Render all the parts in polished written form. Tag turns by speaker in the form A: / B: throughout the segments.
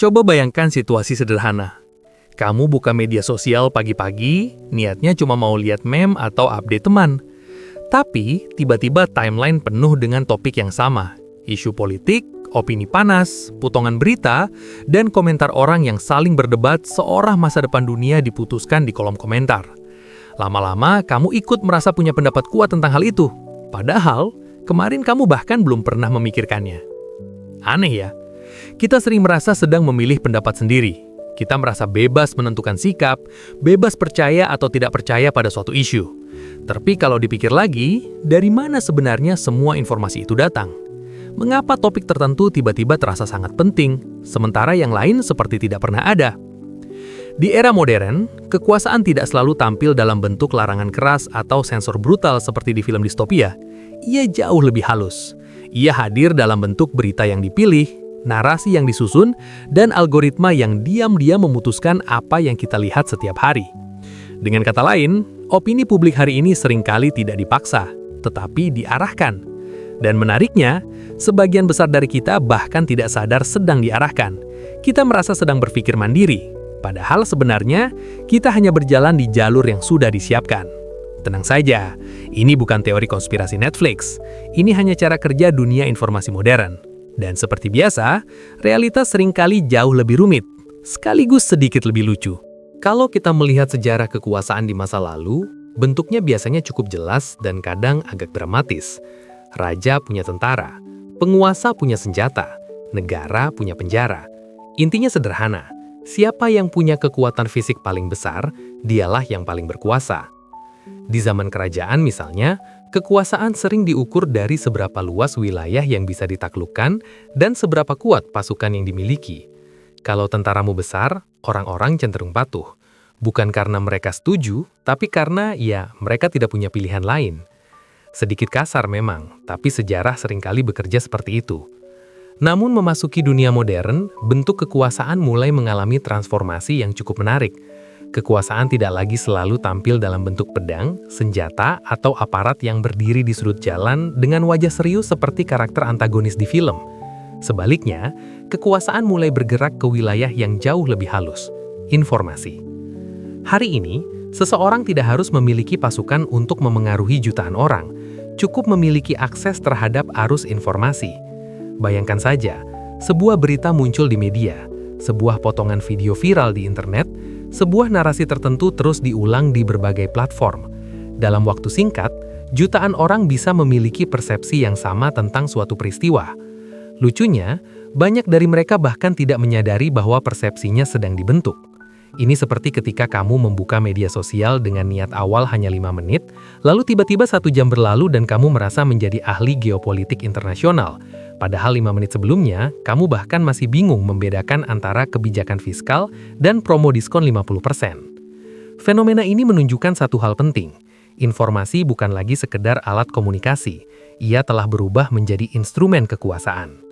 A: Coba bayangkan situasi sederhana. Kamu buka media sosial pagi-pagi, niatnya cuma mau lihat meme atau update teman. Tapi, tiba-tiba timeline penuh dengan topik yang sama. Isu politik, opini panas, potongan berita, dan komentar orang yang saling berdebat seolah masa depan dunia diputuskan di kolom komentar. Lama-lama, kamu ikut merasa punya pendapat kuat tentang hal itu. Padahal, kemarin kamu bahkan belum pernah memikirkannya. Aneh ya? Kita sering merasa sedang memilih pendapat sendiri. Kita merasa bebas menentukan sikap, bebas percaya atau tidak percaya pada suatu isu. Tapi kalau dipikir lagi, dari mana sebenarnya semua informasi itu datang? Mengapa topik tertentu tiba-tiba terasa sangat penting, sementara yang lain seperti tidak pernah ada? Di era modern, kekuasaan tidak selalu tampil dalam bentuk larangan keras atau sensor brutal seperti di film distopia. Ia jauh lebih halus. Ia hadir dalam bentuk berita yang dipilih, narasi yang disusun, dan algoritma yang diam-diam memutuskan apa yang kita lihat setiap hari. Dengan kata lain, opini publik hari ini seringkali tidak dipaksa, tetapi diarahkan. Dan menariknya, sebagian besar dari kita bahkan tidak sadar sedang diarahkan. Kita merasa sedang berpikir mandiri, padahal sebenarnya kita hanya berjalan di jalur yang sudah disiapkan. Tenang saja, ini bukan teori konspirasi Netflix. Ini hanya cara kerja dunia informasi modern. Dan seperti biasa, realitas seringkali jauh lebih rumit, sekaligus sedikit lebih lucu. Kalau kita melihat sejarah kekuasaan di masa lalu, bentuknya biasanya cukup jelas dan kadang agak dramatis. Raja punya tentara, penguasa punya senjata, negara punya penjara. Intinya sederhana, siapa yang punya kekuatan fisik paling besar, dialah yang paling berkuasa. Di zaman kerajaan misalnya, kekuasaan sering diukur dari seberapa luas wilayah yang bisa ditaklukkan dan seberapa kuat pasukan yang dimiliki. Kalau tentaramu besar, orang-orang cenderung patuh. Bukan karena mereka setuju, tapi karena mereka tidak punya pilihan lain. Sedikit kasar memang, tapi sejarah seringkali bekerja seperti itu. Namun memasuki dunia modern, bentuk kekuasaan mulai mengalami transformasi yang cukup menarik. Kekuasaan tidak lagi selalu tampil dalam bentuk pedang, senjata, atau aparat yang berdiri di sudut jalan dengan wajah serius seperti karakter antagonis di film. Sebaliknya, kekuasaan mulai bergerak ke wilayah yang jauh lebih halus, informasi. Hari ini, seseorang tidak harus memiliki pasukan untuk memengaruhi jutaan orang, cukup memiliki akses terhadap arus informasi. Bayangkan saja, sebuah berita muncul di media, sebuah potongan video viral di internet, sebuah narasi tertentu terus diulang di berbagai platform. Dalam waktu singkat, jutaan orang bisa memiliki persepsi yang sama tentang suatu peristiwa. Lucunya, banyak dari mereka bahkan tidak menyadari bahwa persepsinya sedang dibentuk. Ini seperti ketika kamu membuka media sosial dengan niat awal hanya 5 menit, lalu tiba-tiba 1 jam berlalu dan kamu merasa menjadi ahli geopolitik internasional. Padahal 5 menit sebelumnya, kamu bahkan masih bingung membedakan antara kebijakan fiskal dan promo diskon 50%. Fenomena ini menunjukkan satu hal penting. Informasi bukan lagi sekedar alat komunikasi. Ia telah berubah menjadi instrumen kekuasaan.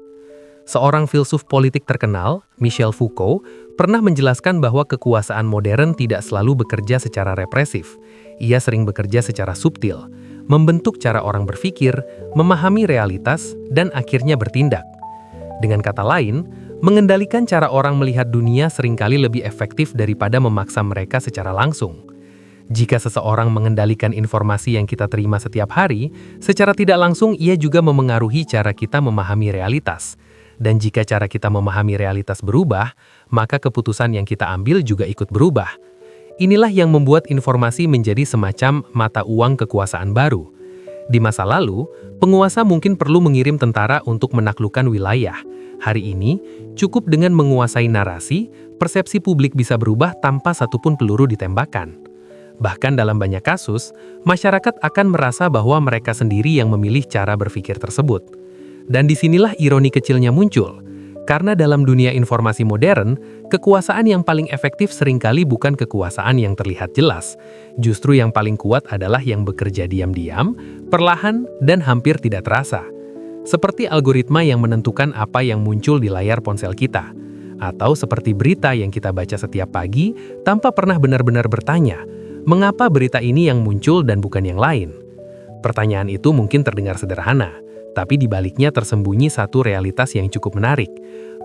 A: Seorang filsuf politik terkenal, Michel Foucault, pernah menjelaskan bahwa kekuasaan modern tidak selalu bekerja secara represif. Ia sering bekerja secara subtil, membentuk cara orang berpikir, memahami realitas, dan akhirnya bertindak. Dengan kata lain, mengendalikan cara orang melihat dunia seringkali lebih efektif daripada memaksa mereka secara langsung. Jika seseorang mengendalikan informasi yang kita terima setiap hari, secara tidak langsung ia juga memengaruhi cara kita memahami realitas. Dan jika cara kita memahami realitas berubah, maka keputusan yang kita ambil juga ikut berubah. Inilah yang membuat informasi menjadi semacam mata uang kekuasaan baru. Di masa lalu, penguasa mungkin perlu mengirim tentara untuk menaklukkan wilayah. Hari ini, cukup dengan menguasai narasi, persepsi publik bisa berubah tanpa satupun peluru ditembakkan. Bahkan dalam banyak kasus, masyarakat akan merasa bahwa mereka sendiri yang memilih cara berpikir tersebut. Dan disinilah ironi kecilnya muncul. Karena dalam dunia informasi modern, kekuasaan yang paling efektif seringkali bukan kekuasaan yang terlihat jelas. Justru yang paling kuat adalah yang bekerja diam-diam, perlahan, dan hampir tidak terasa. Seperti algoritma yang menentukan apa yang muncul di layar ponsel kita. Atau seperti berita yang kita baca setiap pagi tanpa pernah benar-benar bertanya, mengapa berita ini yang muncul dan bukan yang lain? Pertanyaan itu mungkin terdengar sederhana, tapi di baliknya tersembunyi satu realitas yang cukup menarik.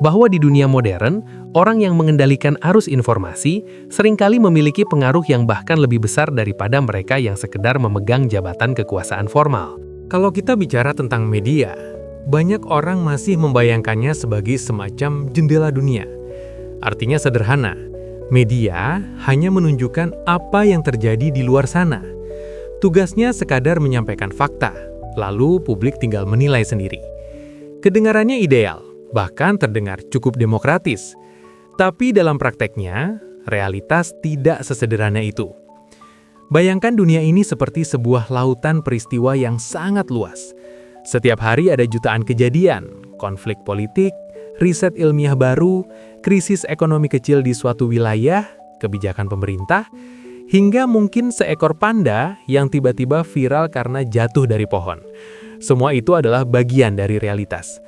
A: bahwa di dunia modern, orang yang mengendalikan arus informasi seringkali memiliki pengaruh yang bahkan lebih besar daripada mereka yang sekedar memegang jabatan kekuasaan formal. Kalau kita bicara tentang media, banyak orang masih membayangkannya sebagai semacam jendela dunia. Artinya sederhana, media hanya menunjukkan apa yang terjadi di luar sana. Tugasnya sekadar menyampaikan fakta, lalu publik tinggal menilai sendiri. Kedengarannya ideal, bahkan terdengar cukup demokratis. Tapi dalam prakteknya, realitas tidak sesederhana itu. Bayangkan dunia ini seperti sebuah lautan peristiwa yang sangat luas. Setiap hari ada jutaan kejadian, konflik politik, riset ilmiah baru, krisis ekonomi kecil di suatu wilayah, kebijakan pemerintah, hingga mungkin seekor panda yang tiba-tiba viral karena jatuh dari pohon. Semua itu adalah bagian dari realitas.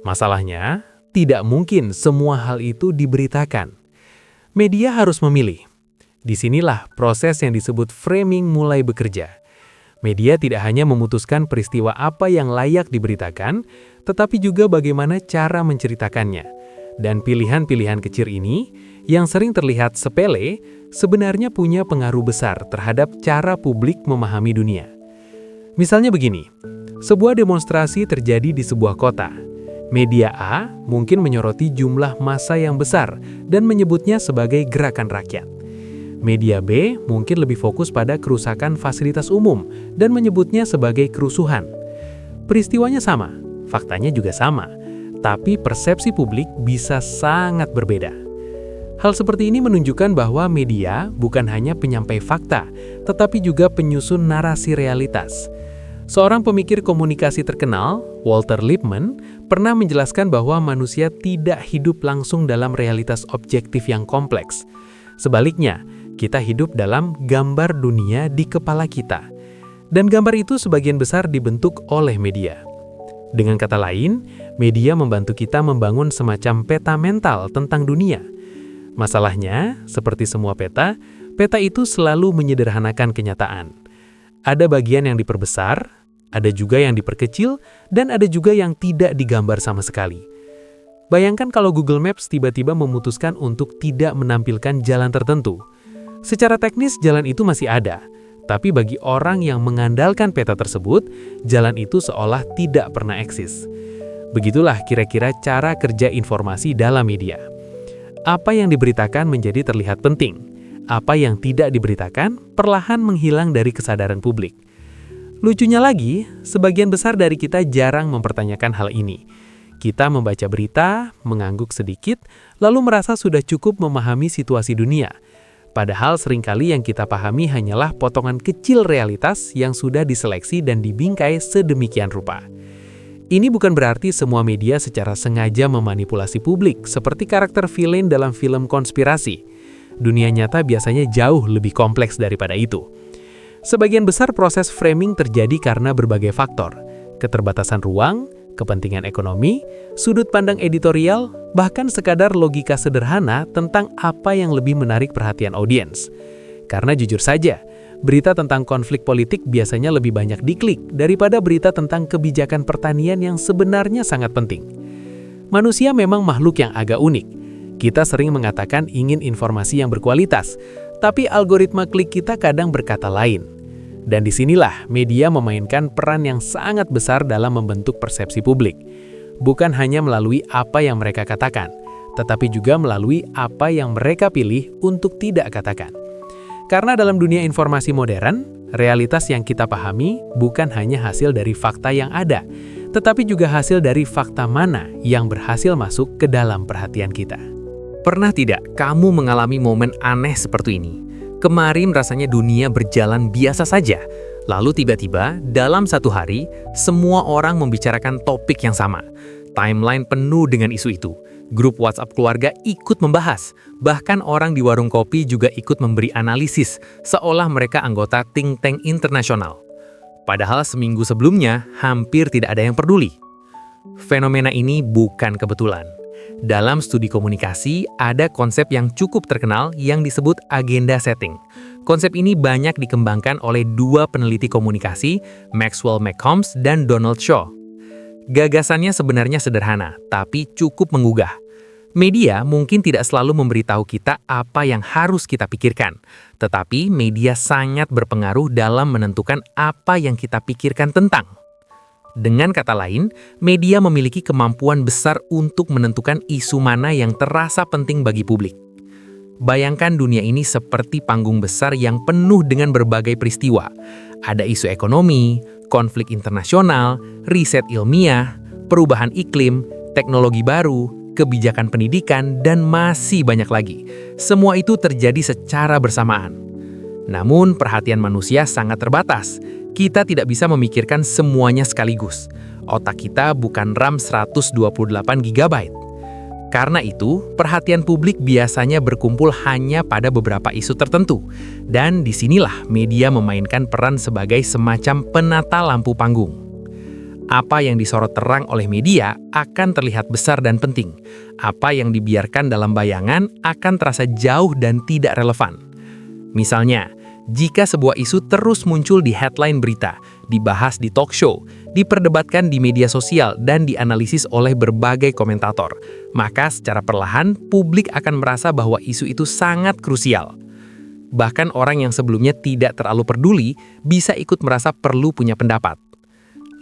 A: Masalahnya, tidak mungkin semua hal itu diberitakan. Media harus memilih. Disinilah proses yang disebut framing mulai bekerja. Media tidak hanya memutuskan peristiwa apa yang layak diberitakan, tetapi juga bagaimana cara menceritakannya. Dan pilihan-pilihan kecil ini, yang sering terlihat sepele, sebenarnya punya pengaruh besar terhadap cara publik memahami dunia. Misalnya begini, sebuah demonstrasi terjadi di sebuah kota. Media A mungkin menyoroti jumlah massa yang besar dan menyebutnya sebagai gerakan rakyat. Media B mungkin lebih fokus pada kerusakan fasilitas umum dan menyebutnya sebagai kerusuhan. Peristiwanya sama, faktanya juga sama, tapi persepsi publik bisa sangat berbeda. Hal seperti ini menunjukkan bahwa media bukan hanya penyampai fakta, tetapi juga penyusun narasi realitas. Seorang pemikir komunikasi terkenal, Walter Lippmann, pernah menjelaskan bahwa manusia tidak hidup langsung dalam realitas objektif yang kompleks. Sebaliknya, kita hidup dalam gambar dunia di kepala kita. Dan gambar itu sebagian besar dibentuk oleh media. Dengan kata lain, media membantu kita membangun semacam peta mental tentang dunia. Masalahnya, seperti semua peta, peta itu selalu menyederhanakan kenyataan. Ada bagian yang diperbesar, ada juga yang diperkecil, dan ada juga yang tidak digambar sama sekali. Bayangkan kalau Google Maps tiba-tiba memutuskan untuk tidak menampilkan jalan tertentu. Secara teknis jalan itu masih ada, tapi bagi orang yang mengandalkan peta tersebut, jalan itu seolah tidak pernah eksis. Begitulah kira-kira cara kerja informasi dalam media. Apa yang diberitakan menjadi terlihat penting. Apa yang tidak diberitakan perlahan menghilang dari kesadaran publik. Lucunya lagi, sebagian besar dari kita jarang mempertanyakan hal ini. Kita membaca berita, mengangguk sedikit, lalu merasa sudah cukup memahami situasi dunia. Padahal seringkali yang kita pahami hanyalah potongan kecil realitas yang sudah diseleksi dan dibingkai sedemikian rupa. Ini bukan berarti semua media secara sengaja memanipulasi publik, seperti karakter villain dalam film konspirasi. Dunia nyata biasanya jauh lebih kompleks daripada itu. Sebagian besar proses framing terjadi karena berbagai faktor, keterbatasan ruang, kepentingan ekonomi, sudut pandang editorial, bahkan sekadar logika sederhana tentang apa yang lebih menarik perhatian audiens. Karena jujur saja, berita tentang konflik politik biasanya lebih banyak diklik daripada berita tentang kebijakan pertanian yang sebenarnya sangat penting. Manusia memang makhluk yang agak unik. Kita sering mengatakan ingin informasi yang berkualitas, tapi algoritma klik kita kadang berkata lain. Dan disinilah media memainkan peran yang sangat besar dalam membentuk persepsi publik. Bukan hanya melalui apa yang mereka katakan, tetapi juga melalui apa yang mereka pilih untuk tidak katakan. Karena dalam dunia informasi modern, realitas yang kita pahami bukan hanya hasil dari fakta yang ada, tetapi juga hasil dari fakta mana yang berhasil masuk ke dalam perhatian kita. Pernah tidak kamu mengalami momen aneh seperti ini? Kemarin rasanya dunia berjalan biasa saja, lalu tiba-tiba dalam satu hari, semua orang membicarakan topik yang sama. Timeline penuh dengan isu itu. Grup WhatsApp keluarga ikut membahas, bahkan orang di warung kopi juga ikut memberi analisis, seolah mereka anggota think tank internasional. Padahal seminggu sebelumnya, hampir tidak ada yang peduli. Fenomena ini bukan kebetulan. Dalam studi komunikasi, ada konsep yang cukup terkenal yang disebut agenda setting. Konsep ini banyak dikembangkan oleh dua peneliti komunikasi, Maxwell McCombs dan Donald Shaw. Gagasannya sebenarnya sederhana, tapi cukup menggugah. Media mungkin tidak selalu memberitahu kita apa yang harus kita pikirkan, tetapi media sangat berpengaruh dalam menentukan apa yang kita pikirkan tentang. Dengan kata lain, media memiliki kemampuan besar untuk menentukan isu mana yang terasa penting bagi publik. Bayangkan dunia ini seperti panggung besar yang penuh dengan berbagai peristiwa. Ada isu ekonomi, konflik internasional, riset ilmiah, perubahan iklim, teknologi baru, kebijakan pendidikan, dan masih banyak lagi. Semua itu terjadi secara bersamaan. Namun, perhatian manusia sangat terbatas. Kita tidak bisa memikirkan semuanya sekaligus. Otak kita bukan RAM 128 GB. Karena itu, perhatian publik biasanya berkumpul hanya pada beberapa isu tertentu. Dan disinilah media memainkan peran sebagai semacam penata lampu panggung. Apa yang disorot terang oleh media akan terlihat besar dan penting. Apa yang dibiarkan dalam bayangan akan terasa jauh dan tidak relevan. Misalnya, jika sebuah isu terus muncul di headline berita, dibahas di talk show, diperdebatkan di media sosial, dan dianalisis oleh berbagai komentator, maka secara perlahan publik akan merasa bahwa isu itu sangat krusial. Bahkan orang yang sebelumnya tidak terlalu peduli bisa ikut merasa perlu punya pendapat.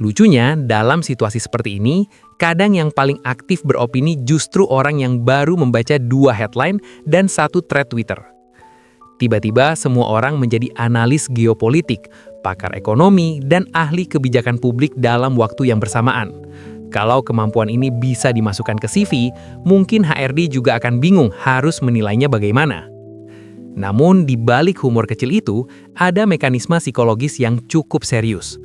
A: Lucunya, dalam situasi seperti ini, kadang yang paling aktif beropini justru orang yang baru membaca 2 headline dan 1 thread Twitter. Tiba-tiba semua orang menjadi analis geopolitik, pakar ekonomi, dan ahli kebijakan publik dalam waktu yang bersamaan. Kalau kemampuan ini bisa dimasukkan ke CV, mungkin HRD juga akan bingung harus menilainya bagaimana. Namun, di balik humor kecil itu, ada mekanisme psikologis yang cukup serius.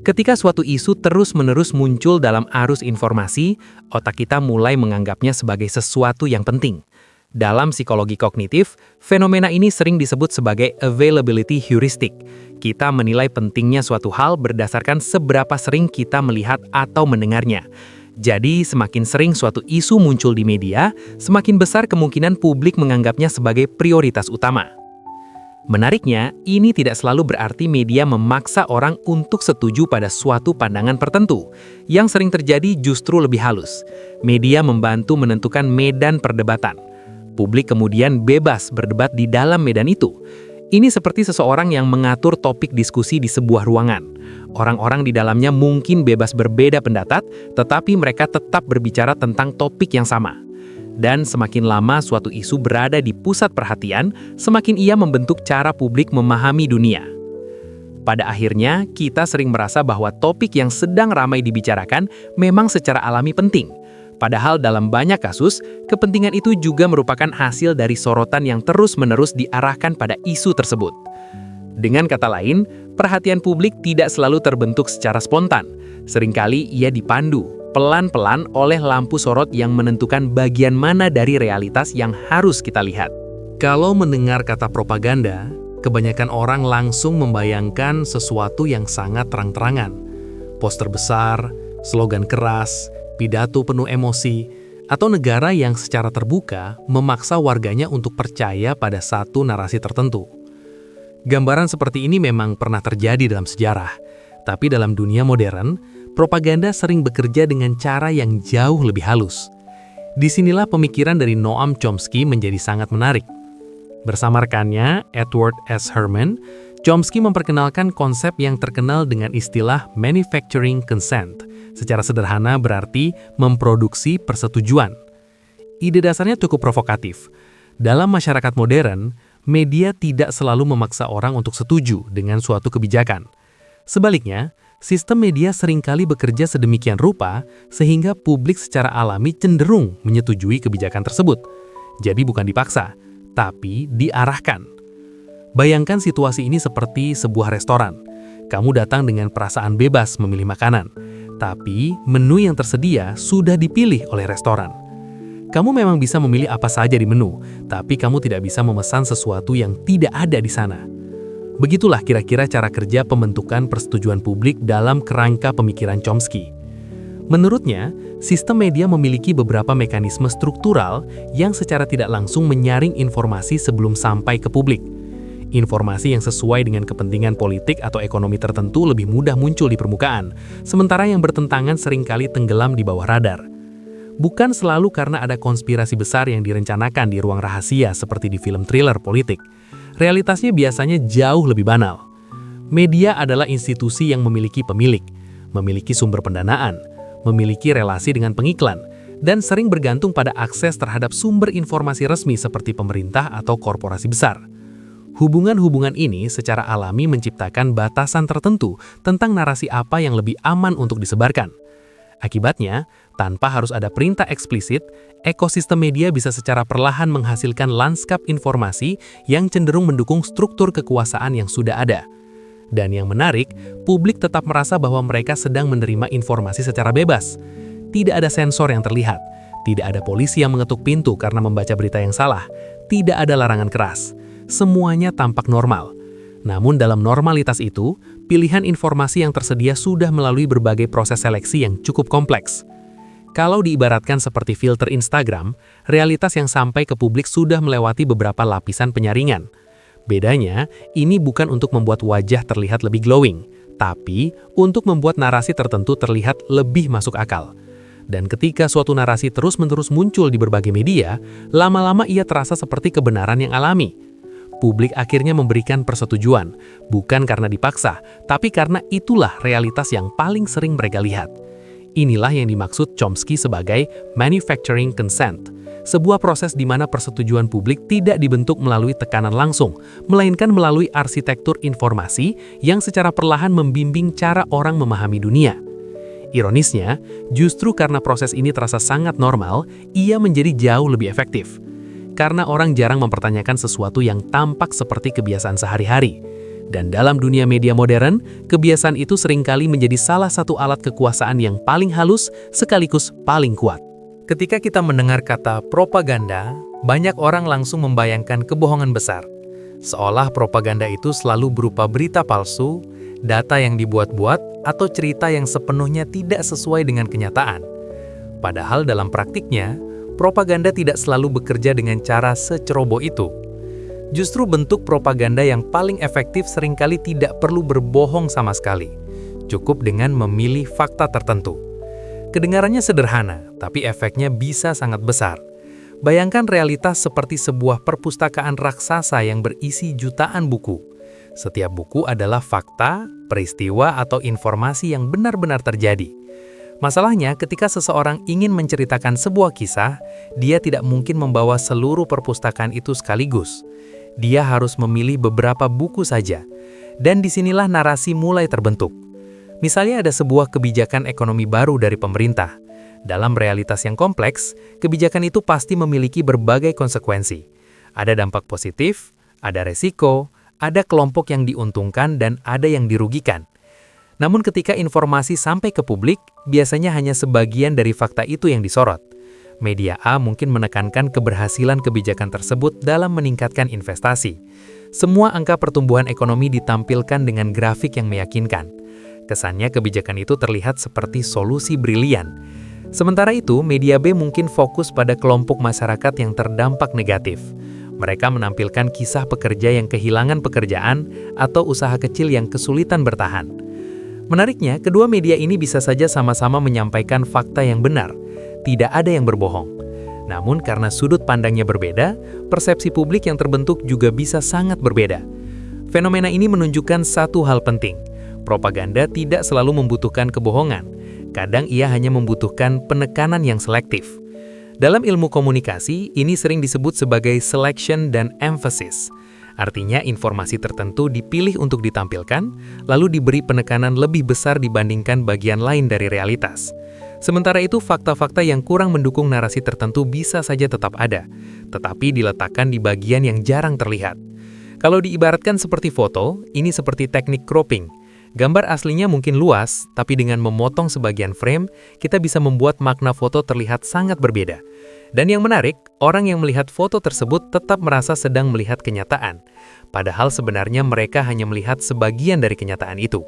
A: Ketika suatu isu terus-menerus muncul dalam arus informasi, otak kita mulai menganggapnya sebagai sesuatu yang penting. Dalam psikologi kognitif, fenomena ini sering disebut sebagai availability heuristic. Kita menilai pentingnya suatu hal berdasarkan seberapa sering kita melihat atau mendengarnya. Jadi, semakin sering suatu isu muncul di media, semakin besar kemungkinan publik menganggapnya sebagai prioritas utama. Menariknya, ini tidak selalu berarti media memaksa orang untuk setuju pada suatu pandangan tertentu. Yang sering terjadi justru lebih halus. Media membantu menentukan medan perdebatan. Publik kemudian bebas berdebat di dalam medan itu. Ini seperti seseorang yang mengatur topik diskusi di sebuah ruangan. Orang-orang di dalamnya mungkin bebas berbeda pendapat, tetapi mereka tetap berbicara tentang topik yang sama. Dan semakin lama suatu isu berada di pusat perhatian, semakin ia membentuk cara publik memahami dunia. Pada akhirnya, kita sering merasa bahwa topik yang sedang ramai dibicarakan memang secara alami penting. Padahal dalam banyak kasus, kepentingan itu juga merupakan hasil dari sorotan yang terus-menerus diarahkan pada isu tersebut. Dengan kata lain, perhatian publik tidak selalu terbentuk secara spontan. Seringkali ia dipandu pelan-pelan oleh lampu sorot yang menentukan bagian mana dari realitas yang harus kita lihat. Kalau mendengar kata propaganda, kebanyakan orang langsung membayangkan sesuatu yang sangat terang-terangan. Poster besar, slogan keras, pidato penuh emosi, atau negara yang secara terbuka memaksa warganya untuk percaya pada satu narasi tertentu. Gambaran seperti ini memang pernah terjadi dalam sejarah, tapi dalam dunia modern, propaganda sering bekerja dengan cara yang jauh lebih halus. Disinilah pemikiran dari Noam Chomsky menjadi sangat menarik. Bersama rekannya, Edward S. Herman, Chomsky memperkenalkan konsep yang terkenal dengan istilah manufacturing consent. Secara sederhana berarti memproduksi persetujuan. Ide dasarnya cukup provokatif. Dalam masyarakat modern, media tidak selalu memaksa orang untuk setuju dengan suatu kebijakan. Sebaliknya, sistem media seringkali bekerja sedemikian rupa sehingga publik secara alami cenderung menyetujui kebijakan tersebut. Jadi bukan dipaksa, tapi diarahkan. Bayangkan situasi ini seperti sebuah restoran. Kamu datang dengan perasaan bebas memilih makanan, tapi menu yang tersedia sudah dipilih oleh restoran. Kamu memang bisa memilih apa saja di menu, tapi kamu tidak bisa memesan sesuatu yang tidak ada di sana. Begitulah kira-kira cara kerja pembentukan persetujuan publik dalam kerangka pemikiran Chomsky. Menurutnya, sistem media memiliki beberapa mekanisme struktural yang secara tidak langsung menyaring informasi sebelum sampai ke publik. Informasi yang sesuai dengan kepentingan politik atau ekonomi tertentu lebih mudah muncul di permukaan, sementara yang bertentangan seringkali tenggelam di bawah radar.
B: Bukan selalu karena ada konspirasi besar yang direncanakan di ruang rahasia seperti di film thriller politik. Realitasnya biasanya jauh lebih banal. Media adalah institusi yang memiliki pemilik, memiliki sumber pendanaan, memiliki relasi dengan pengiklan, dan sering bergantung pada akses terhadap sumber informasi resmi seperti pemerintah atau korporasi besar. Hubungan-hubungan ini secara alami menciptakan batasan tertentu tentang narasi apa yang lebih aman untuk disebarkan. Akibatnya, tanpa harus ada perintah eksplisit, ekosistem media bisa secara perlahan menghasilkan lanskap informasi yang cenderung mendukung struktur kekuasaan yang sudah ada. Dan yang menarik, publik tetap merasa bahwa mereka sedang menerima informasi secara bebas. Tidak ada sensor yang terlihat, tidak ada polisi yang mengetuk pintu karena membaca berita yang salah, tidak ada larangan keras. Semuanya tampak normal. Namun dalam normalitas itu, pilihan informasi yang tersedia sudah melalui berbagai proses seleksi yang cukup kompleks. Kalau diibaratkan seperti filter Instagram, realitas yang sampai ke publik sudah melewati beberapa lapisan penyaringan. Bedanya, ini bukan untuk membuat wajah terlihat lebih glowing, tapi untuk membuat narasi tertentu terlihat lebih masuk akal. Dan ketika suatu narasi terus-menerus muncul di berbagai media, lama-lama ia terasa seperti kebenaran yang alami. Publik akhirnya memberikan persetujuan, bukan karena dipaksa, tapi karena itulah realitas yang paling sering mereka lihat. Inilah yang dimaksud Chomsky sebagai manufacturing consent, sebuah proses di mana persetujuan publik tidak dibentuk melalui tekanan langsung, melainkan melalui arsitektur informasi yang secara perlahan membimbing cara orang memahami dunia. Ironisnya, justru karena proses ini terasa sangat normal, ia menjadi jauh lebih efektif. Karena orang jarang mempertanyakan sesuatu yang tampak seperti kebiasaan sehari-hari. Dan dalam dunia media modern, kebiasaan itu seringkali menjadi salah satu alat kekuasaan yang paling halus sekaligus paling kuat.
A: Ketika kita mendengar kata propaganda, banyak orang langsung membayangkan kebohongan besar. Seolah propaganda itu selalu berupa berita palsu, data yang dibuat-buat, atau cerita yang sepenuhnya tidak sesuai dengan kenyataan. Padahal dalam praktiknya, propaganda tidak selalu bekerja dengan cara seceroboh itu. Justru bentuk propaganda yang paling efektif seringkali tidak perlu berbohong sama sekali. Cukup dengan memilih fakta tertentu. Kedengarannya sederhana, tapi efeknya bisa sangat besar. Bayangkan realitas seperti sebuah perpustakaan raksasa yang berisi jutaan buku. Setiap buku adalah fakta, peristiwa, atau informasi yang benar-benar terjadi. Masalahnya, ketika seseorang ingin menceritakan sebuah kisah, dia tidak mungkin membawa seluruh perpustakaan itu sekaligus. Dia harus memilih beberapa buku saja. Dan disinilah narasi mulai terbentuk. Misalnya ada sebuah kebijakan ekonomi baru dari pemerintah. Dalam realitas yang kompleks, kebijakan itu pasti memiliki berbagai konsekuensi. Ada dampak positif, ada resiko, ada kelompok yang diuntungkan, dan ada yang dirugikan. Namun ketika informasi sampai ke publik, biasanya hanya sebagian dari fakta itu yang disorot. Media A mungkin menekankan keberhasilan kebijakan tersebut dalam meningkatkan investasi. Semua angka pertumbuhan ekonomi ditampilkan dengan grafik yang meyakinkan. Kesannya kebijakan itu terlihat seperti solusi brilian. Sementara itu, media B mungkin fokus pada kelompok masyarakat yang terdampak negatif. Mereka menampilkan kisah pekerja yang kehilangan pekerjaan atau usaha kecil yang kesulitan bertahan. Menariknya, kedua media ini bisa saja sama-sama menyampaikan fakta yang benar. Tidak ada yang berbohong. Namun karena sudut pandangnya berbeda, persepsi publik yang terbentuk juga bisa sangat berbeda. Fenomena ini menunjukkan satu hal penting. Propaganda tidak selalu membutuhkan kebohongan. Kadang ia hanya membutuhkan penekanan yang selektif. Dalam ilmu komunikasi, ini sering disebut sebagai selection dan emphasis. Artinya informasi tertentu dipilih untuk ditampilkan, lalu diberi penekanan lebih besar dibandingkan bagian lain dari realitas. Sementara itu, fakta-fakta yang kurang mendukung narasi tertentu bisa saja tetap ada, tetapi diletakkan di bagian yang jarang terlihat. Kalau diibaratkan seperti foto, ini seperti teknik cropping. Gambar aslinya mungkin luas, tapi dengan memotong sebagian frame, kita bisa membuat makna foto terlihat sangat berbeda. Dan yang menarik, orang yang melihat foto tersebut tetap merasa sedang melihat kenyataan. Padahal sebenarnya mereka hanya melihat sebagian dari kenyataan itu.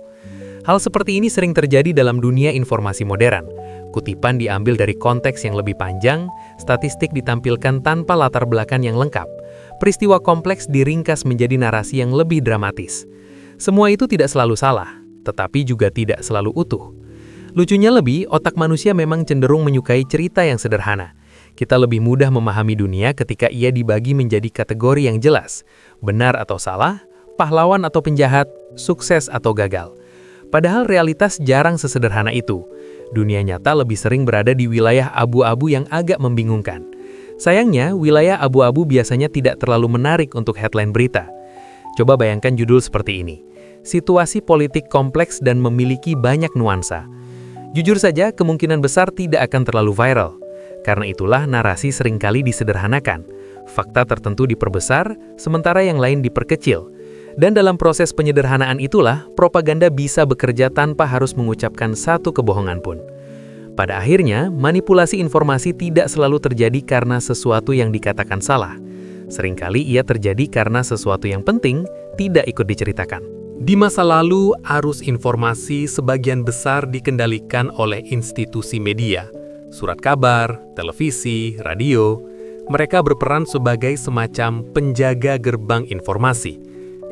A: Hal seperti ini sering terjadi dalam dunia informasi modern. Kutipan diambil dari konteks yang lebih panjang, statistik ditampilkan tanpa latar belakang yang lengkap. Peristiwa kompleks diringkas menjadi narasi yang lebih dramatis. Semua itu tidak selalu salah, tetapi juga tidak selalu utuh.
B: Lucunya lebih, otak manusia memang cenderung menyukai cerita yang sederhana. Kita lebih mudah memahami dunia ketika ia dibagi menjadi kategori yang jelas, benar atau salah, pahlawan atau penjahat, sukses atau gagal. Padahal realitas jarang sesederhana itu. Dunia nyata lebih sering berada di wilayah abu-abu yang agak membingungkan. Sayangnya, wilayah abu-abu biasanya tidak terlalu menarik untuk headline berita. Coba bayangkan judul seperti ini. Situasi politik kompleks dan memiliki banyak nuansa. Jujur saja, kemungkinan besar tidak akan terlalu viral. Karena itulah narasi seringkali disederhanakan. Fakta tertentu diperbesar, sementara yang lain diperkecil. Dan dalam proses penyederhanaan itulah, propaganda bisa bekerja tanpa harus mengucapkan satu kebohongan pun. Pada akhirnya, manipulasi informasi tidak selalu terjadi karena sesuatu yang dikatakan salah. Seringkali ia terjadi karena sesuatu yang penting tidak ikut diceritakan. Di masa lalu, arus informasi sebagian besar dikendalikan oleh institusi media. Surat kabar, televisi, radio. Mereka berperan sebagai semacam penjaga gerbang informasi.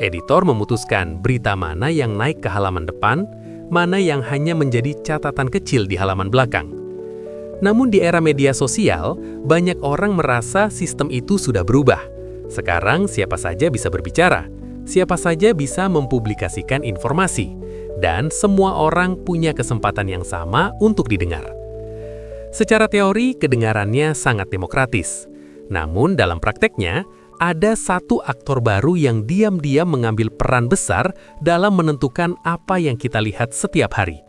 B: Editor memutuskan berita mana yang naik ke halaman depan, mana yang hanya menjadi catatan kecil di halaman belakang. Namun di era media sosial, banyak orang merasa sistem itu sudah berubah. Sekarang siapa saja bisa berbicara, siapa saja bisa mempublikasikan informasi, dan semua orang punya kesempatan yang sama untuk didengar. Secara teori, kedengarannya sangat demokratis. Namun dalam prakteknya, ada satu aktor baru yang diam-diam mengambil peran besar dalam menentukan apa yang kita lihat setiap hari.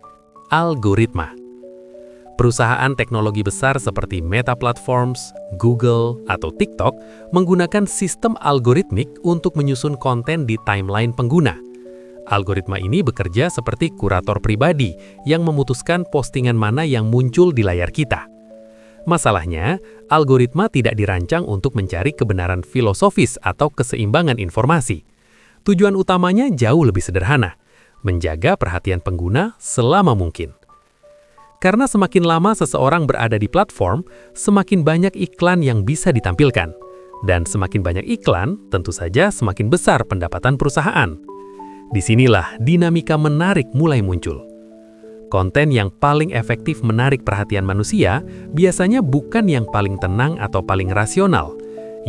B: Algoritma. Perusahaan teknologi besar seperti Meta Platforms, Google, atau TikTok menggunakan sistem algoritmik untuk menyusun konten di timeline pengguna. Algoritma ini bekerja seperti kurator pribadi yang memutuskan postingan mana yang muncul di layar kita. Masalahnya, algoritma tidak dirancang untuk mencari kebenaran filosofis atau keseimbangan informasi. Tujuan utamanya jauh lebih sederhana, menjaga perhatian pengguna selama mungkin. Karena semakin lama seseorang berada di platform, semakin banyak iklan yang bisa ditampilkan. Dan semakin banyak iklan, tentu saja semakin besar pendapatan perusahaan. Disinilah dinamika menarik mulai muncul. Konten yang paling efektif menarik perhatian manusia biasanya bukan yang paling tenang atau paling rasional.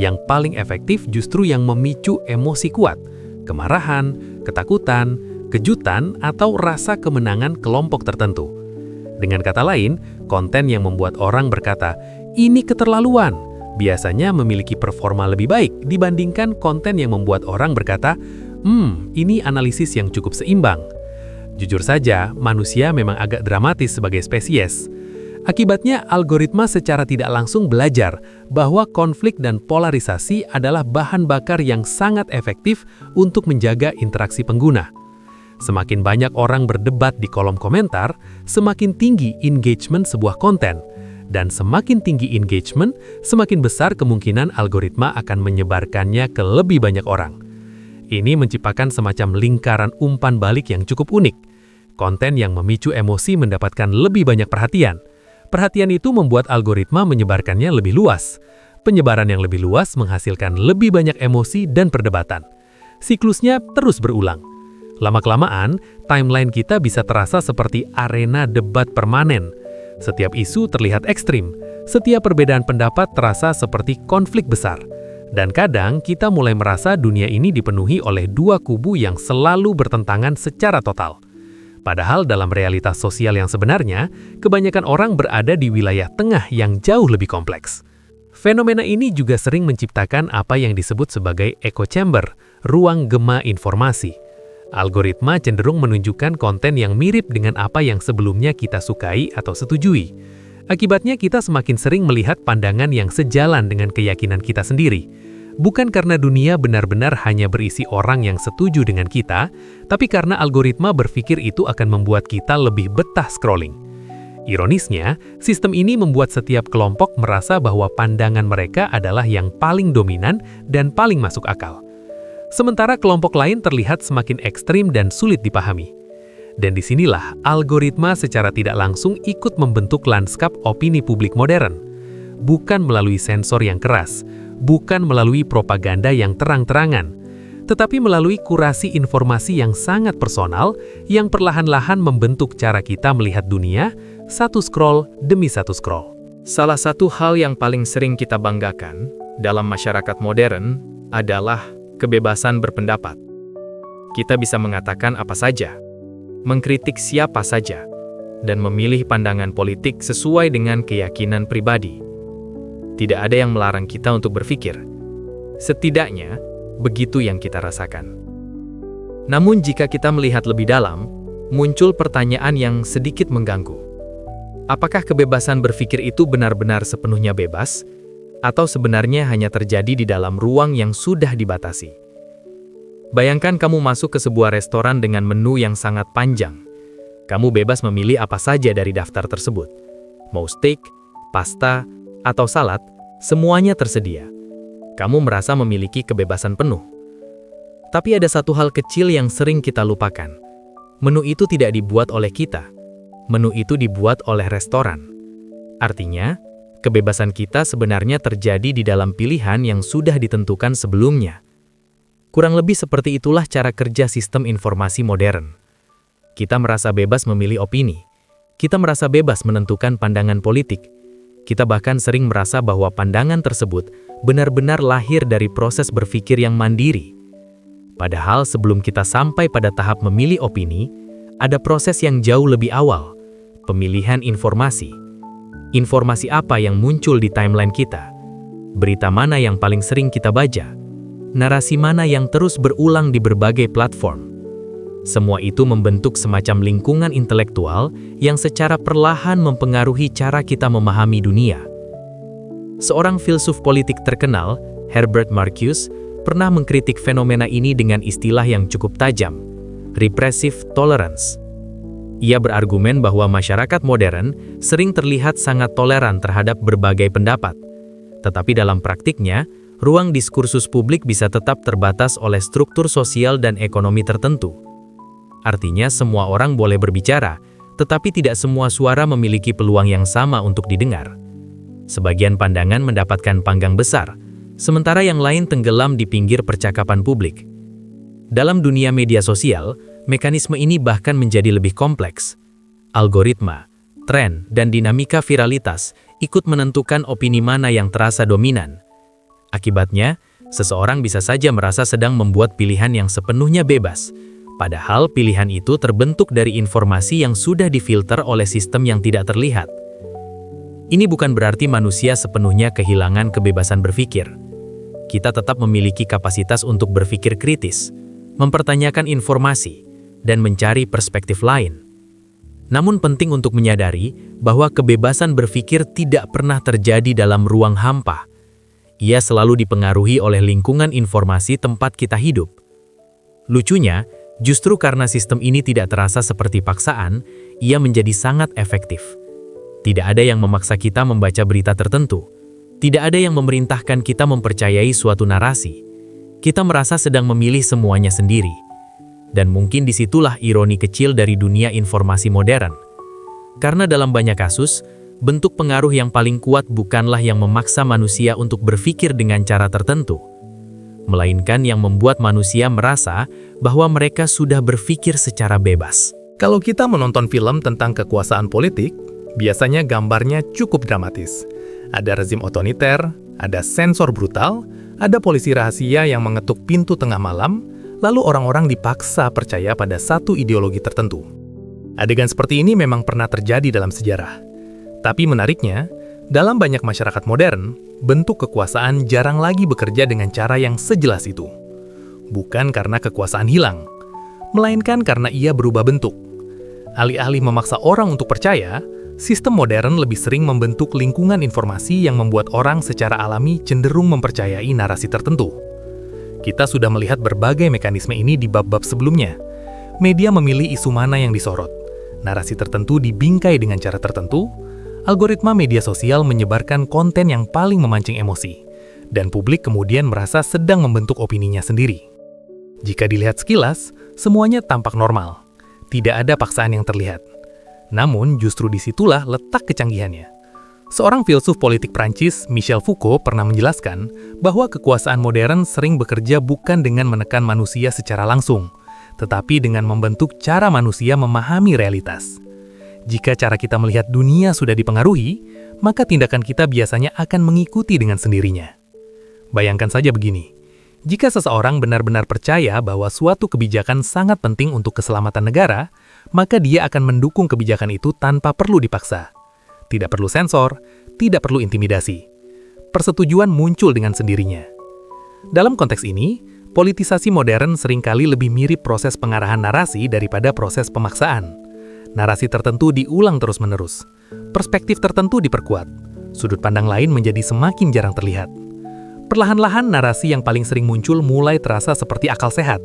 B: Yang paling efektif justru yang memicu emosi kuat, kemarahan, ketakutan, kejutan, atau rasa kemenangan kelompok tertentu. Dengan kata lain, konten yang membuat orang berkata, "Ini keterlaluan," biasanya memiliki performa lebih baik dibandingkan konten yang membuat orang berkata, "Ini analisis yang cukup seimbang." Jujur saja, manusia memang agak dramatis sebagai spesies. Akibatnya, algoritma secara tidak langsung belajar bahwa konflik dan polarisasi adalah bahan bakar yang sangat efektif untuk menjaga interaksi pengguna. Semakin banyak orang berdebat di kolom komentar, semakin tinggi engagement sebuah konten. Dan semakin tinggi engagement, semakin besar kemungkinan algoritma akan menyebarkannya ke lebih banyak orang. Ini menciptakan semacam lingkaran umpan balik yang cukup unik. Konten yang memicu emosi mendapatkan lebih banyak perhatian. Perhatian itu membuat algoritma menyebarkannya lebih luas. Penyebaran yang lebih luas menghasilkan lebih banyak emosi dan perdebatan. Siklusnya terus berulang. Lama-kelamaan, timeline kita bisa terasa seperti arena debat permanen. Setiap isu terlihat ekstrim. Setiap perbedaan pendapat terasa seperti konflik besar. Dan kadang kita mulai merasa dunia ini dipenuhi oleh dua kubu yang selalu bertentangan secara total. Padahal dalam realitas sosial yang sebenarnya, kebanyakan orang berada di wilayah tengah yang jauh lebih kompleks. Fenomena ini juga sering menciptakan apa yang disebut sebagai echo chamber, ruang gema informasi. Algoritma cenderung menunjukkan konten yang mirip dengan apa yang sebelumnya kita sukai atau setujui. Akibatnya kita semakin sering melihat pandangan yang sejalan dengan keyakinan kita sendiri. Bukan karena dunia benar-benar hanya berisi orang yang setuju dengan kita, tapi karena algoritma berpikir itu akan membuat kita lebih betah scrolling. Ironisnya, sistem ini membuat setiap kelompok merasa bahwa pandangan mereka adalah yang paling dominan dan paling masuk akal. Sementara kelompok lain terlihat semakin ekstrim dan sulit dipahami. Dan disinilah algoritma secara tidak langsung ikut membentuk lanskap opini publik modern. Bukan melalui sensor yang keras, bukan melalui propaganda yang terang-terangan, tetapi melalui kurasi informasi yang sangat personal yang perlahan-lahan membentuk cara kita melihat dunia, satu scroll demi satu scroll.
A: Salah satu hal yang paling sering kita banggakan dalam masyarakat modern adalah kebebasan berpendapat. Kita bisa mengatakan apa saja, mengkritik siapa saja, dan memilih pandangan politik sesuai dengan keyakinan pribadi. Tidak ada yang melarang kita untuk berpikir. Setidaknya, begitu yang kita rasakan. Namun jika kita melihat lebih dalam, muncul pertanyaan yang sedikit mengganggu. Apakah kebebasan berpikir itu benar-benar sepenuhnya bebas, atau sebenarnya hanya terjadi di dalam ruang yang sudah dibatasi? Bayangkan kamu masuk ke sebuah restoran dengan menu yang sangat panjang. Kamu bebas memilih apa saja dari daftar tersebut. Mau steak, pasta, atau salad, semuanya tersedia. Kamu merasa memiliki kebebasan penuh. Tapi ada satu hal kecil yang sering kita lupakan. Menu itu tidak dibuat oleh kita. Menu itu dibuat oleh restoran. Artinya, kebebasan kita sebenarnya terjadi di dalam pilihan yang sudah ditentukan sebelumnya. Kurang lebih seperti itulah cara kerja sistem informasi modern. Kita merasa bebas memilih opini. Kita merasa bebas menentukan pandangan politik. Kita bahkan sering merasa bahwa pandangan tersebut benar-benar lahir dari proses berpikir yang mandiri. Padahal sebelum kita sampai pada tahap memilih opini, ada proses yang jauh lebih awal, pemilihan informasi. Informasi apa yang muncul di timeline kita? Berita mana yang paling sering kita baca? Narasi mana yang terus berulang di berbagai platform? Semua itu membentuk semacam lingkungan intelektual yang secara perlahan mempengaruhi cara kita memahami dunia. Seorang filsuf politik terkenal, Herbert Marcuse, pernah mengkritik fenomena ini dengan istilah yang cukup tajam, repressive tolerance. Ia berargumen bahwa masyarakat modern sering terlihat sangat toleran terhadap berbagai pendapat. Tetapi dalam praktiknya, ruang diskursus publik bisa tetap terbatas oleh struktur sosial dan ekonomi tertentu. Artinya semua orang boleh berbicara, tetapi tidak semua suara memiliki peluang yang sama untuk didengar. Sebagian pandangan mendapatkan panggang besar, sementara yang lain tenggelam di pinggir percakapan publik. Dalam dunia media sosial, mekanisme ini bahkan menjadi lebih kompleks. Algoritma, tren, dan dinamika viralitas ikut menentukan opini mana yang terasa dominan. Akibatnya, seseorang bisa saja merasa sedang membuat pilihan yang sepenuhnya bebas, padahal pilihan itu terbentuk dari informasi yang sudah difilter oleh sistem yang tidak terlihat. Ini bukan berarti manusia sepenuhnya kehilangan kebebasan berpikir. Kita tetap memiliki kapasitas untuk berpikir kritis, mempertanyakan informasi, dan mencari perspektif lain. Namun penting untuk menyadari bahwa kebebasan berpikir tidak pernah terjadi dalam ruang hampa. Ia selalu dipengaruhi oleh lingkungan informasi tempat kita hidup. Lucunya, justru karena sistem ini tidak terasa seperti paksaan, ia menjadi sangat efektif. Tidak ada yang memaksa kita membaca berita tertentu. Tidak ada yang memerintahkan kita mempercayai suatu narasi. Kita merasa sedang memilih semuanya sendiri. Dan mungkin disitulah ironi kecil dari dunia informasi modern. Karena dalam banyak kasus, bentuk pengaruh yang paling kuat bukanlah yang memaksa manusia untuk berpikir dengan cara tertentu, melainkan yang membuat manusia merasa bahwa mereka sudah berpikir secara bebas. Kalau kita menonton film tentang kekuasaan politik, biasanya gambarnya cukup dramatis. Ada rezim otoriter, ada sensor brutal, ada polisi rahasia yang mengetuk pintu tengah malam, lalu orang-orang dipaksa percaya pada satu ideologi tertentu. Adegan seperti ini memang pernah terjadi dalam sejarah. Tapi menariknya, dalam banyak masyarakat modern, bentuk kekuasaan jarang lagi bekerja dengan cara yang sejelas itu. Bukan karena kekuasaan hilang, melainkan karena ia berubah bentuk. Alih-alih memaksa orang untuk percaya, sistem modern lebih sering membentuk lingkungan informasi yang membuat orang secara alami cenderung mempercayai narasi tertentu. Kita sudah melihat berbagai mekanisme ini di bab-bab sebelumnya. Media memilih isu mana yang disorot. Narasi tertentu dibingkai dengan cara tertentu. Algoritma media sosial menyebarkan konten yang paling memancing emosi. Dan publik kemudian merasa sedang membentuk opininya sendiri. Jika dilihat sekilas, semuanya tampak normal. Tidak ada paksaan yang terlihat. Namun justru disitulah letak kecanggihannya. Seorang filsuf politik Prancis, Michel Foucault, pernah menjelaskan bahwa kekuasaan modern sering bekerja bukan dengan menekan manusia secara langsung, tetapi dengan membentuk cara manusia memahami realitas. Jika cara kita melihat dunia sudah dipengaruhi, maka tindakan kita biasanya akan mengikuti dengan sendirinya. Bayangkan saja begini, jika seseorang benar-benar percaya bahwa suatu kebijakan sangat penting untuk keselamatan negara, maka dia akan mendukung kebijakan itu tanpa perlu dipaksa. Tidak perlu sensor, tidak perlu intimidasi. Persetujuan muncul dengan sendirinya. Dalam konteks ini, politisasi modern seringkali lebih mirip proses pengarahan narasi daripada proses pemaksaan. Narasi tertentu diulang terus-menerus, perspektif tertentu diperkuat, sudut pandang lain menjadi semakin jarang terlihat. Perlahan-lahan narasi yang paling sering muncul mulai terasa seperti akal sehat.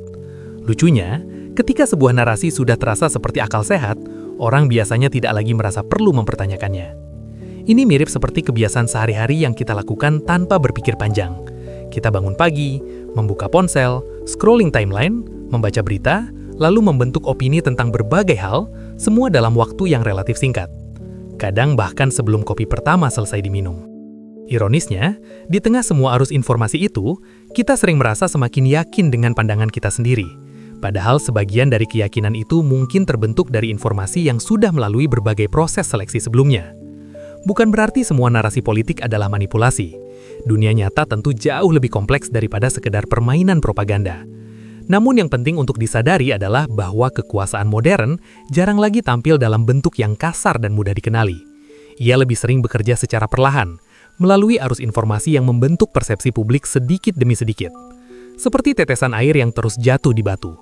A: Lucunya, ketika sebuah narasi sudah terasa seperti akal sehat, orang biasanya tidak lagi merasa perlu mempertanyakannya. Ini mirip seperti kebiasaan sehari-hari yang kita lakukan tanpa berpikir panjang. Kita bangun pagi, membuka ponsel, scrolling timeline, membaca berita, lalu membentuk opini tentang berbagai hal, semua dalam waktu yang relatif singkat. Kadang bahkan sebelum kopi pertama selesai diminum. Ironisnya, di tengah semua arus informasi itu, kita sering merasa semakin yakin dengan pandangan kita sendiri. Padahal sebagian dari keyakinan itu mungkin terbentuk dari informasi yang sudah melalui berbagai proses seleksi sebelumnya. Bukan berarti semua narasi politik adalah manipulasi. Dunia nyata tentu jauh lebih kompleks daripada sekedar permainan propaganda. Namun yang penting untuk disadari adalah bahwa kekuasaan modern jarang lagi tampil dalam bentuk yang kasar dan mudah dikenali. Ia lebih sering bekerja secara perlahan, melalui arus informasi yang membentuk persepsi publik sedikit demi sedikit. Seperti tetesan air yang terus jatuh di batu.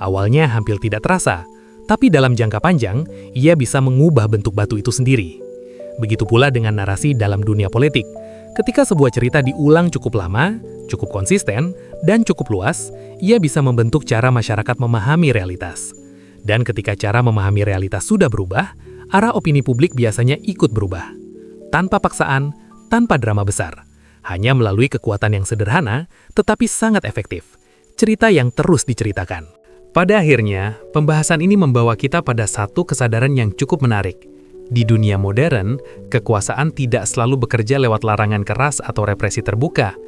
A: Awalnya hampir tidak terasa, tapi dalam jangka panjang, ia bisa mengubah bentuk batu itu sendiri. Begitu pula dengan narasi dalam dunia politik. Ketika sebuah cerita diulang cukup lama, cukup konsisten, dan cukup luas, ia bisa membentuk cara masyarakat memahami realitas. Dan ketika cara memahami realitas sudah berubah, arah opini publik biasanya ikut berubah. Tanpa paksaan, tanpa drama besar, hanya melalui kekuatan yang sederhana, tetapi sangat efektif. Cerita yang terus diceritakan. Pada akhirnya, pembahasan ini membawa kita pada satu kesadaran yang cukup menarik. Di dunia modern, kekuasaan tidak selalu bekerja lewat larangan keras atau represi terbuka.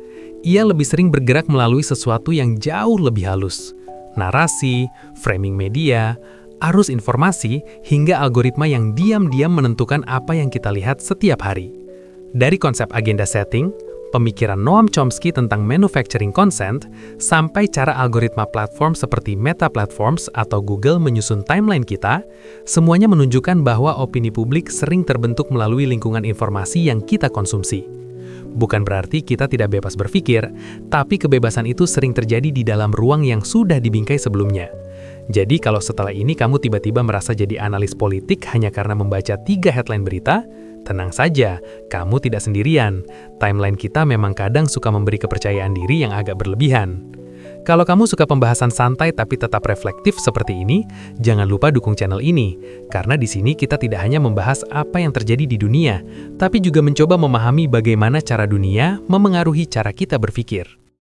A: Ia lebih sering bergerak melalui sesuatu yang jauh lebih halus. Narasi, framing media, arus informasi, hingga algoritma yang diam-diam menentukan apa yang kita lihat setiap hari. Dari konsep agenda setting, pemikiran Noam Chomsky tentang manufacturing consent, sampai cara algoritma platform seperti Meta Platforms atau Google menyusun timeline kita, semuanya menunjukkan bahwa opini publik sering terbentuk melalui lingkungan informasi yang kita konsumsi. Bukan berarti kita tidak bebas berpikir, tapi kebebasan itu sering terjadi di dalam ruang yang sudah dibingkai sebelumnya. Jadi kalau setelah ini kamu tiba-tiba merasa jadi analis politik hanya karena membaca 3 headline berita, tenang saja, kamu tidak sendirian. Timeline kita memang kadang suka memberi kepercayaan diri yang agak berlebihan. Kalau kamu suka pembahasan santai tapi tetap reflektif seperti ini, jangan lupa dukung channel ini. Karena di sini kita tidak hanya membahas apa yang terjadi di dunia, tapi juga mencoba memahami bagaimana cara dunia memengaruhi cara kita berpikir.